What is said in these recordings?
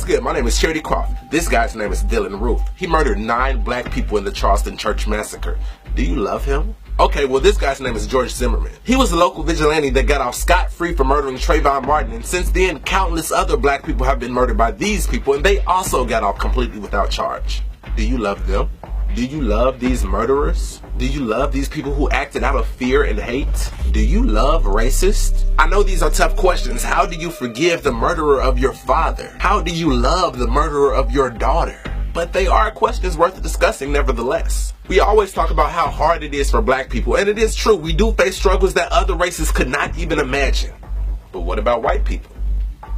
good? My name is Charity Croft. This guy's name is Dylann Roof. He murdered 9 black people in the Charleston Church Massacre. Do you love him? Okay, well this guy's name is George Zimmerman. He was a local vigilante that got off scot-free for murdering Trayvon Martin, and since then, countless other black people have been murdered by these people, and they also got off completely without charge. Do you love them? Do you love these murderers? Do you love these people who acted out of fear and hate? Do you love racists? I know these are tough questions. How do you forgive the murderer of your father? How do you love the murderer of your daughter? But they are questions worth discussing nevertheless. We always talk about how hard it is for black people, and it is true, we do face struggles that other races could not even imagine. But what about white people?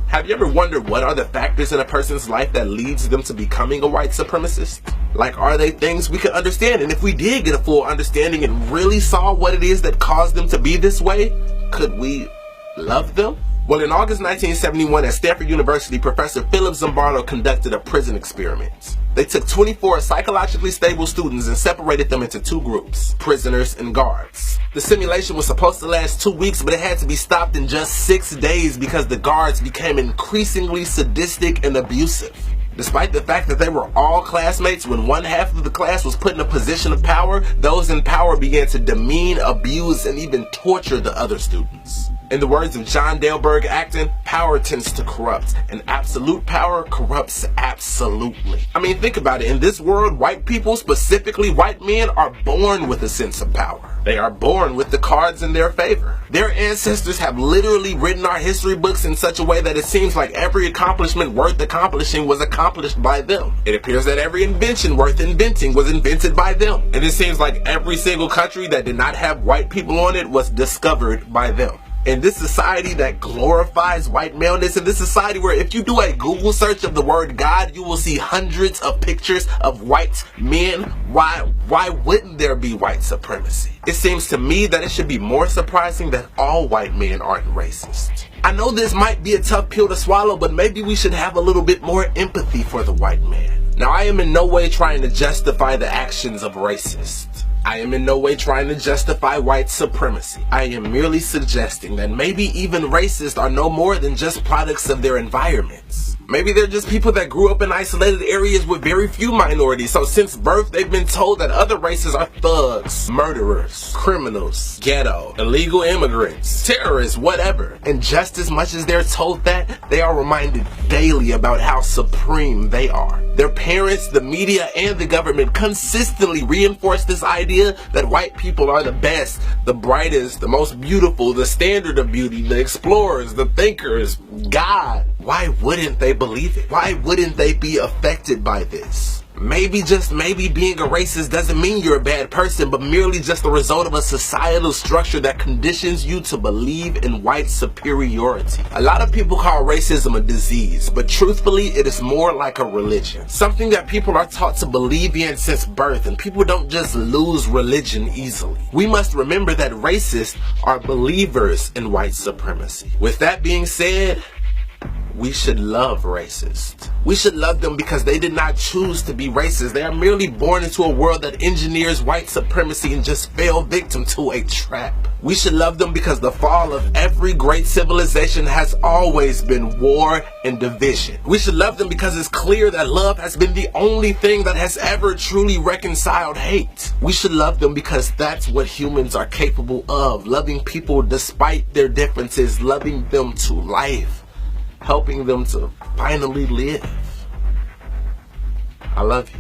Have you ever wondered what are the factors in a person's life that leads them to becoming a white supremacist? Like, are they things we could understand? And if we did get a full understanding and really saw what it is that caused them to be this way, could we love them? Well, in August 1971 at Stanford University, Professor Philip Zimbardo conducted a prison experiment. They took 24 psychologically stable students and separated them into 2 groups, prisoners and guards. The simulation was supposed to last 2 weeks, but it had to be stopped in just 6 days because the guards became increasingly sadistic and abusive. Despite the fact that they were all classmates, when one half of the class was put in a position of power, those in power began to demean, abuse, and even torture the other students. In the words of John Delberg Acton, power tends to corrupt, and absolute power corrupts absolutely. I mean, think about it. In this world, white people, specifically white men, are born with a sense of power. They are born with the cards in their favor. Their ancestors have literally written our history books in such a way that it seems like every accomplishment worth accomplishing was accomplished by them. It appears that every invention worth inventing was invented by them. And it seems like every single country that did not have white people on it was discovered by them. In this society that glorifies white maleness, in this society where if you do a Google search of the word God, you will see hundreds of pictures of white men, why wouldn't there be white supremacy? It seems to me that it should be more surprising that all white men aren't racist. I know this might be a tough pill to swallow, but maybe we should have a little bit more empathy for the white man. Now, I am in no way trying to justify the actions of racists. I am in no way trying to justify white supremacy. I am merely suggesting that maybe even racists are no more than just products of their environments. Maybe they're just people that grew up in isolated areas with very few minorities, so since birth they've been told that other races are thugs, murderers, criminals, ghetto, illegal immigrants, terrorists, whatever. And just as much as they're told that, they are reminded daily about how supreme they are. Their parents, the media, and the government consistently reinforce this idea that white people are the best, the brightest, the most beautiful, the standard of beauty, the explorers, the thinkers, God. Why wouldn't they believe it? Why wouldn't they be affected by this? Maybe, just maybe, being a racist doesn't mean you're a bad person, but merely just the result of a societal structure that conditions you to believe in white superiority. A lot of people call racism a disease, but truthfully, it is more like a religion. Something that people are taught to believe in since birth, and people don't just lose religion easily. We must remember that racists are believers in white supremacy. With that being said, we should love racists. We should love them because they did not choose to be racist. They are merely born into a world that engineers white supremacy and just fell victim to a trap. We should love them because the fall of every great civilization has always been war and division. We should love them because it's clear that love has been the only thing that has ever truly reconciled hate. We should love them because that's what humans are capable of. Loving people despite their differences, loving them to life, helping them to finally live. I love you.